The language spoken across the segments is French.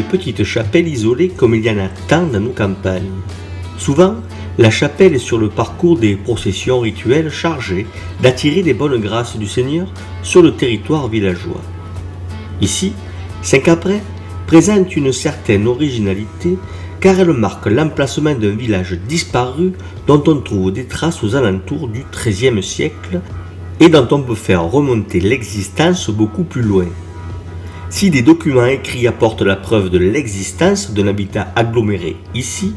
une petite chapelle isolée comme il y en a tant dans nos campagnes. Souvent, la chapelle est sur le parcours des processions rituelles chargées d'attirer les bonnes grâces du Seigneur sur le territoire villageois. Ici, Saint-Caprais présente une certaine originalité car elle marque l'emplacement d'un village disparu dont on trouve des traces aux alentours du XIIIe siècle et dont on peut faire remonter l'existence beaucoup plus loin. Si des documents écrits apportent la preuve de l'existence d'un habitat aggloméré ici,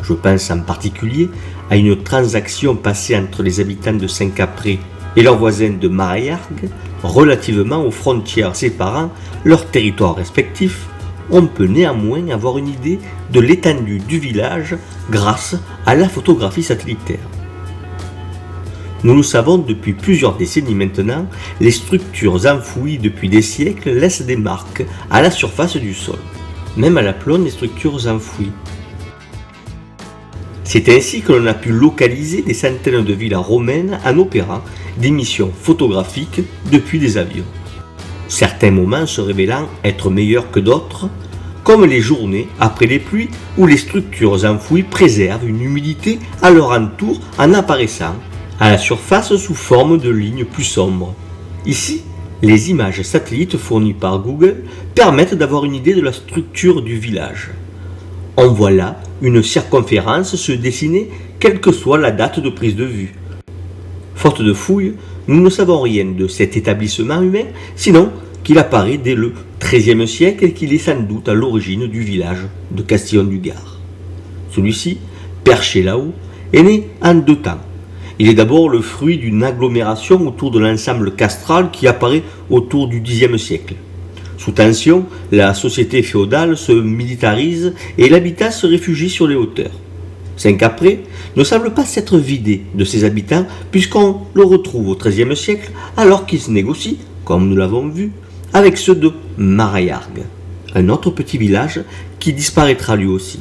je pense en particulier à une transaction passée entre les habitants de Saint-Caprais et leurs voisins de Maraillargues, relativement aux frontières séparant leurs territoires respectifs, on peut néanmoins avoir une idée de l'étendue du village grâce à la photographie satellitaire. Nous le savons depuis plusieurs décennies maintenant, les structures enfouies depuis des siècles laissent des marques à la surface du sol, même à l'aplomb des structures enfouies. C'est ainsi que l'on a pu localiser des centaines de villas romaines en opérant des missions photographiques depuis des avions. Certains moments se révélant être meilleurs que d'autres, comme les journées après les pluies où les structures enfouies préservent une humidité à leur entour en apparaissant à la surface sous forme de lignes plus sombres. Ici, les images satellites fournies par Google permettent d'avoir une idée de la structure du village. On voit là une circonférence se dessiner quelle que soit la date de prise de vue. Faute de fouilles, nous ne savons rien de cet établissement humain, sinon qu'il apparaît dès le XIIIe siècle et qu'il est sans doute à l'origine du village de Castillon-du-Gard. Celui-ci, perché là-haut, est né en deux temps. Il est d'abord le fruit d'une agglomération autour de l'ensemble castral qui apparaît autour du Xe siècle. Sous tension, la société féodale se militarise et l'habitat se réfugie sur les hauteurs. Saint-Caprais ne semble pas s'être vidé de ses habitants puisqu'on le retrouve au XIIIe siècle alors qu'il se négocie, comme nous l'avons vu, avec ceux de Maraillargues, un autre petit village qui disparaîtra lui aussi.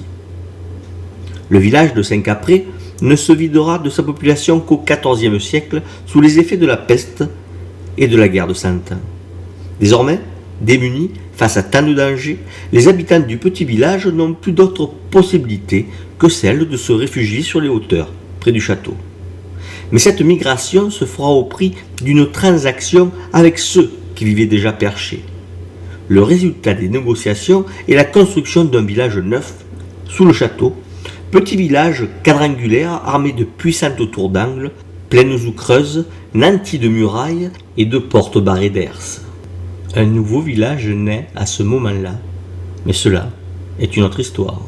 Le village de Saint-Caprais ne se videra de sa population qu'au XIVe siècle sous les effets de la peste et de la guerre de Cent Ans. Désormais, démunis face à tant de dangers, les habitants du petit village n'ont plus d'autre possibilité que celle de se réfugier sur les hauteurs, près du château. Mais cette migration se fera au prix d'une transaction avec ceux qui vivaient déjà perchés. Le résultat des négociations est la construction d'un village neuf sous le château, petit village quadrangulaire armé de puissantes tours d'angle, pleines ou creuses, nanties de murailles et de portes barrées d'herse. Un nouveau village naît à ce moment-là, mais cela est une autre histoire.